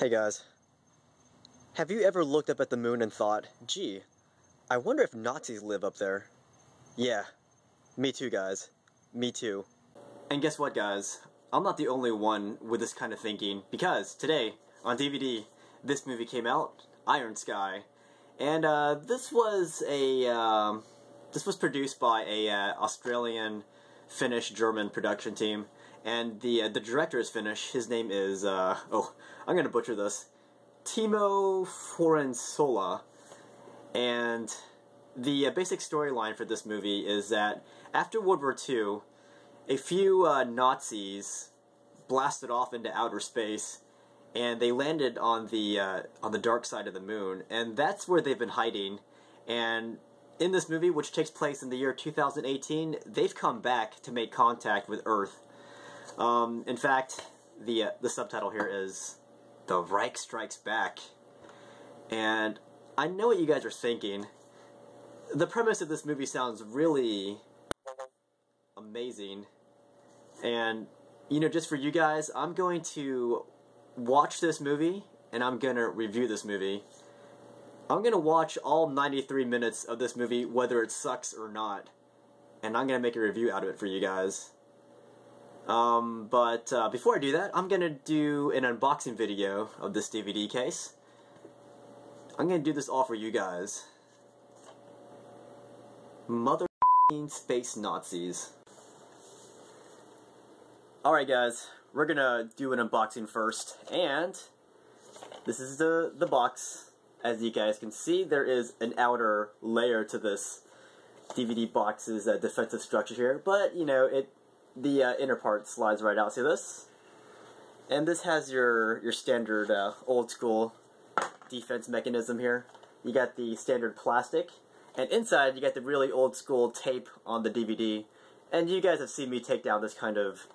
Hey guys, have you ever looked up at the moon and thought, gee, I wonder if Nazis live up there? Yeah, me too guys, me too. And guess what guys, I'm not the only one with this kind of thinking, because today, on DVD, this movie came out, Iron Sky, and this was produced by a Australian, Finnish, German production team. And the director is Finnish. His name is, oh, I'm going to butcher this, Timo Forensola. And the basic storyline for this movie is that after World War II, a few Nazis blasted off into outer space, and they landed on the dark side of the moon, and that's where they've been hiding. And in this movie, which takes place in the year 2018, they've come back to make contact with Earth. In fact, the subtitle here is The Reich Strikes Back. And I know what you guys are thinking. The premise of this movie sounds really amazing. And, you know, just for you guys, I'm going to watch this movie, and I'm going to review this movie. I'm going to watch all 93 minutes of this movie, whether it sucks or not. And I'm going to make a review out of it for you guys. But before I do that, I'm going to do an unboxing video of this DVD case. I'm going to do this all for you guys. Mother space Nazis. Alright guys, we're going to do an unboxing first, and this is the box. As you guys can see, there is an outer layer to this DVD box's defensive structure here, but you know, the inner part slides right out. See this? And this has your standard old school defense mechanism here. You got the standard plastic, and inside you got the really old school tape on the DVD. And you guys have seen me take down this kind of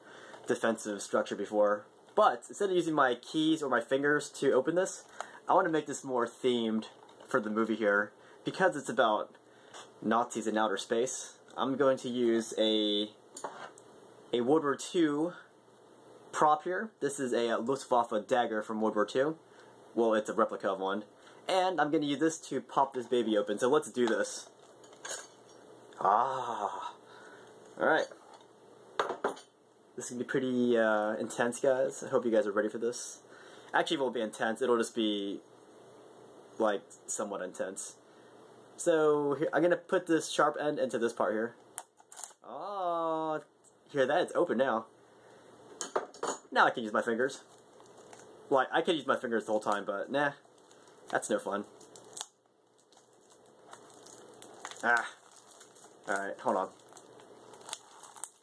defensive structure before. But instead of using my keys or my fingers to open this, I want to make this more themed for the movie here. Because it's about Nazis in outer space, I'm going to use a World War II prop here. This is a Luftwaffe dagger from World War II. Well, it's a replica of one. And I'm going to use this to pop this baby open. So let's do this. Ah. Alright. This is going to be pretty intense, guys. I hope you guys are ready for this. Actually, it won't be intense. It'll just be, like, somewhat intense. So, here, I'm going to put this sharp end into this part here. Oh, hear that? It's open now. Now I can use my fingers. Well, I could use my fingers the whole time, but nah. That's no fun. Ah. Alright, hold on.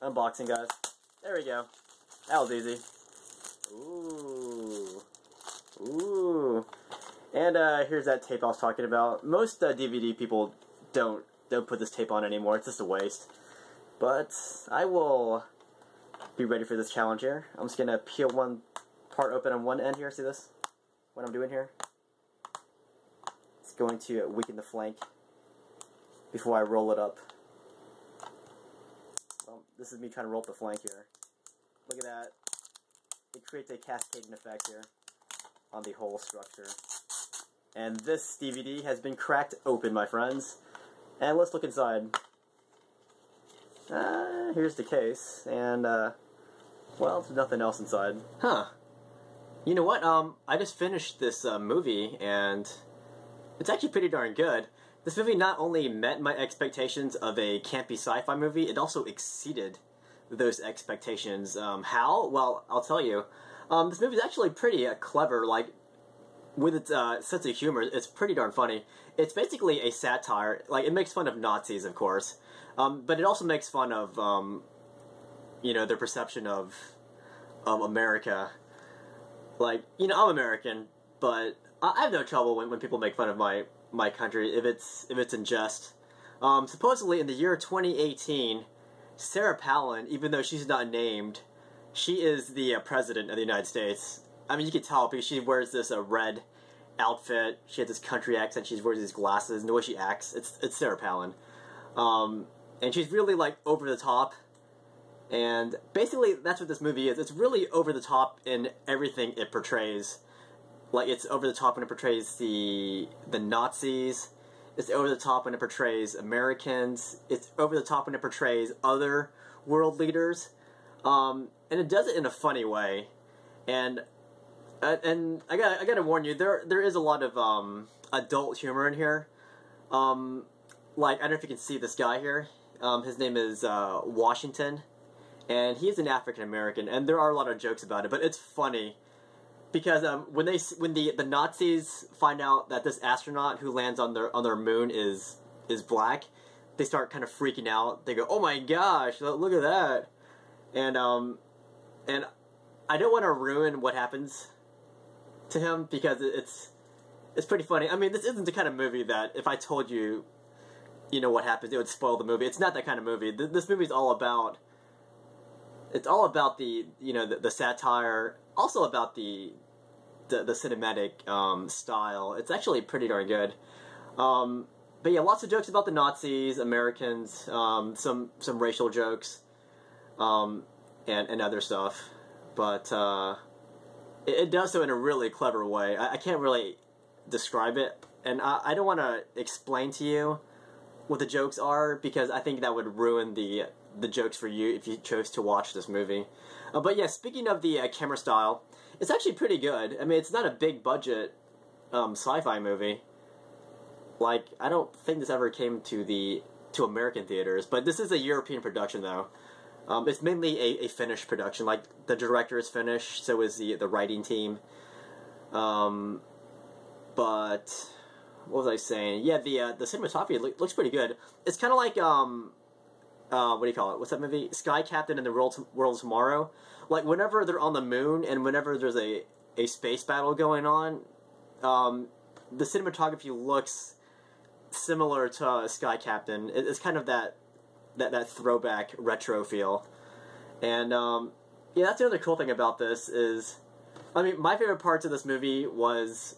Unboxing, guys. There we go. That was easy. Ooh. Ooh. And here's that tape I was talking about. Most DVD people don't put this tape on anymore. It's just a waste. But I will be ready for this challenge here. I'm just gonna peel one part open on one end here. See this? What I'm doing here? It's going to weaken the flank before I roll it up. Well, this is me trying to roll up the flank here. Look at that. It creates a cascading effect here on the whole structure. And this DVD has been cracked open, my friends. And let's look inside. Here's the case, and, well, there's nothing else inside. Huh. You know what, I just finished this movie, and it's actually pretty darn good. This movie not only met my expectations of a campy sci-fi movie, it also exceeded those expectations. How? Well, I'll tell you. This movie is actually pretty clever, like, with its sense of humor. It's pretty darn funny. It's basically a satire. Like, it makes fun of Nazis, of course, but it also makes fun of, you know, their perception of America. Like, you know, I'm American, but I have no trouble when people make fun of my country if it's in jest. Supposedly, in the year 2018, Sarah Palin, even though she's not named, she is the president of the United States. I mean, you can tell because she wears this red outfit. She has this country accent. She wears these glasses, and the way she acts, it's Sarah Palin. And she's really, like, over the top. And basically, that's what this movie is. It's really over the top in everything it portrays. like it's over the top when it portrays the Nazis. It's over the top when it portrays Americans. It's over the top when it portrays other world leaders, and it does it in a funny way. And I gotta warn you, there is a lot of adult humor in here. Like, I don't know if you can see this guy here. His name is Washington, and he's an African American, and there are a lot of jokes about it, but it's funny because when the Nazis find out that this astronaut who lands on their moon is black, they start kind of freaking out. They go, "Oh my gosh, look at that!" And I don't want to ruin what happens to him because it's pretty funny. I mean, this isn't the kind of movie that if I told you, you know what happens, it would spoil the movie. It's not that kind of movie. This movie is all about. It's all about the the satire, also about the cinematic style. It's actually pretty darn good. But yeah, lots of jokes about the Nazis, Americans, some racial jokes, and other stuff. But it does so in a really clever way. I can't really describe it, and I don't want to explain to you what the jokes are because I think that would ruin the jokes for you if you chose to watch this movie. But yeah, speaking of the camera style, it's actually pretty good. I mean, it's not a big budget sci-fi movie. Like, I don't think this ever came to American theaters, but this is a European production though. It's mainly a Finnish production. Like, the director is Finnish, so is the writing team. But what was I saying? Yeah, the cinematography looks pretty good. It's kind of like what do you call it? What's that movie? Sky Captain and the World of Tomorrow. Like, whenever they're on the moon and whenever there's a space battle going on, the cinematography looks similar to Sky Captain. It's kind of that throwback retro feel. And yeah, that's the other cool thing about this is, I mean, my favorite parts of this movie was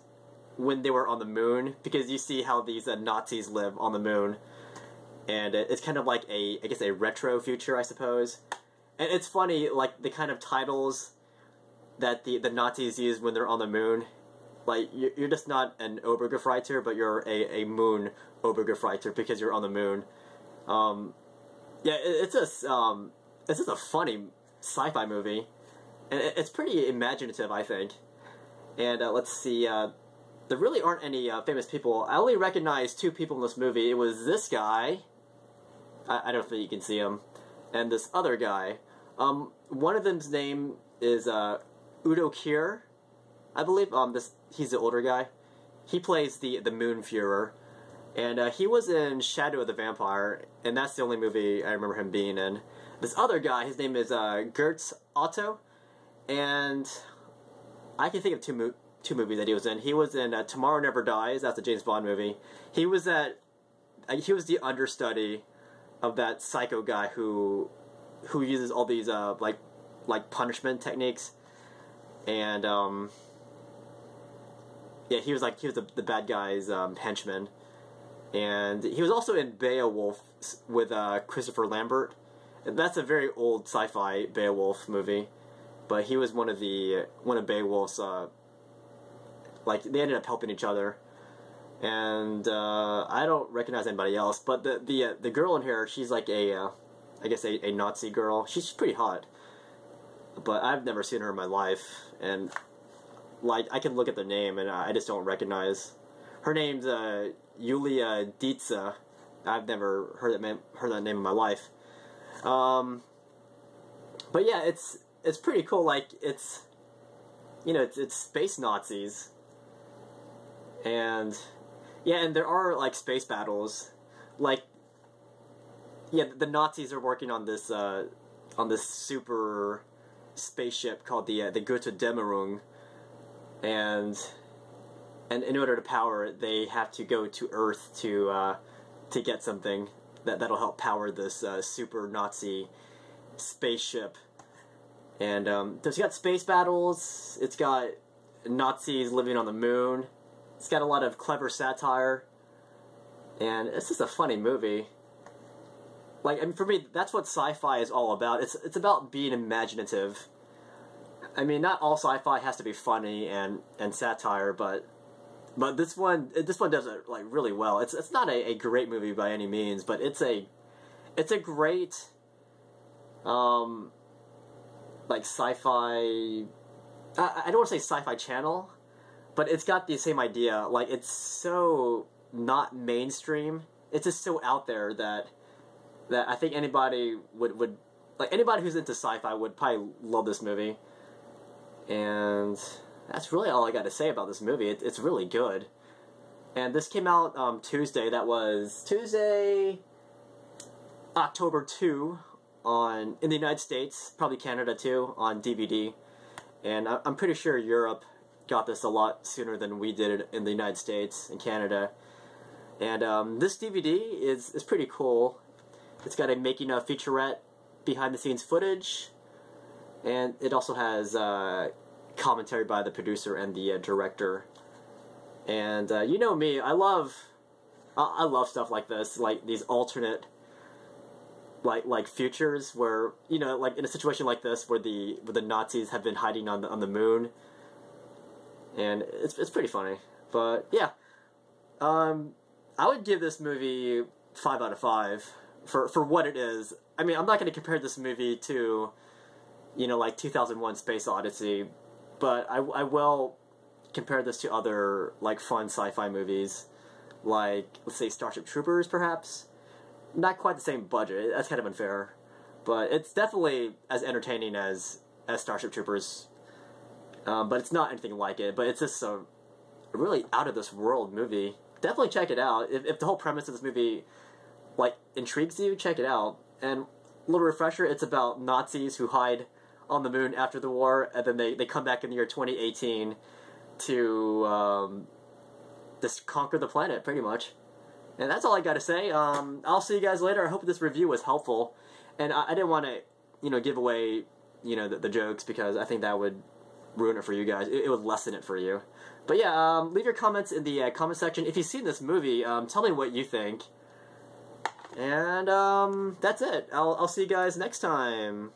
when they were on the moon, because you see how these Nazis live on the moon, and it's kind of like I guess a retro future, I suppose. And it's funny, like the kind of titles that the Nazis use when they're on the moon. Like, you're just not an Obergefreiter, but you're a moon Obergefreiter because you're on the moon. Yeah, it's just a funny sci-fi movie, and it's pretty imaginative, I think. And let's see, there really aren't any famous people. I only recognize two people in this movie. It was this guy, I don't think you can see him, and this other guy. One of them's name is Udo Kier, I believe. He's the older guy. He plays the Moon Fuhrer. And he was in Shadow of the Vampire, and that's the only movie I remember him being in. This other guy, his name is Götz Otto, and I can think of two movies that he was in. He was in Tomorrow Never Dies. That's a James Bond movie. He was the understudy of that psycho guy who uses all these like punishment techniques, and yeah, he was the bad guy's henchman. And he was also in Beowulf with Christopher Lambert. And that's a very old sci-fi Beowulf movie, but he was one of Beowulf's. Like, they ended up helping each other, and I don't recognize anybody else. But the girl in here, she's like I guess a Nazi girl. She's pretty hot, but I've never seen her in my life, and like I can look at the name and I just don't recognize. Her name's Julia Dietze. I've never heard that name in my life. But yeah, it's pretty cool. Like, it's space Nazis, and yeah, and there are like space battles. Like, yeah, the Nazis are working on this super spaceship called the Götterdämmerung, and in order to power it, they have to go to Earth to get something that'll help power this super Nazi spaceship. And it's got space battles. It's got Nazis living on the moon. It's got a lot of clever satire, and it's just a funny movie. Like, I mean, for me, that's what sci-fi is all about. It's about being imaginative. I mean, not all sci-fi has to be funny and satire, but this one does it like really well. It's not a great movie by any means, but it's a great like sci-fi. I don't want to say sci-fi channel, but it's got the same idea. Like, it's so not mainstream. It's just so out there that I think anybody would like, anybody who's into sci-fi would probably love this movie. And that's really all I got to say about this movie. It's really good. And this came out Tuesday. That was Tuesday, October 2 in the United States, probably Canada too, on DVD. And I'm pretty sure Europe got this a lot sooner than we did it in the United States and Canada. And this DVD is pretty cool. It's got a making of featurette, behind the scenes footage, and it also has commentary by the producer and the director. And you know me, I love stuff like this, like these alternate like futures where, you know, like in a situation like this where the Nazis have been hiding on the moon, and it's pretty funny. But yeah, I would give this movie 5 out of 5 for what it is. I mean, I'm not going to compare this movie to, you know, like 2001: Space Odyssey, but I will compare this to other like fun sci-fi movies, like, let's say, Starship Troopers, perhaps. Not quite the same budget. That's kind of unfair, but it's definitely as entertaining as Starship Troopers. But it's not anything like it. But it's just a really out of this world movie. Definitely check it out. If the whole premise of this movie like intrigues you, check it out. And a little refresher: it's about Nazis who hide on the moon after the war, and then they come back in the year 2018 to just conquer the planet, pretty much. And that's all I got to say. I'll see you guys later. I hope this review was helpful. And I didn't want to, you know, give away, you know, the jokes, because I think that would ruin it for you guys. It would lessen it for you. But yeah, leave your comments in the comment section. If you've seen this movie, tell me what you think. And that's it. I'll see you guys next time.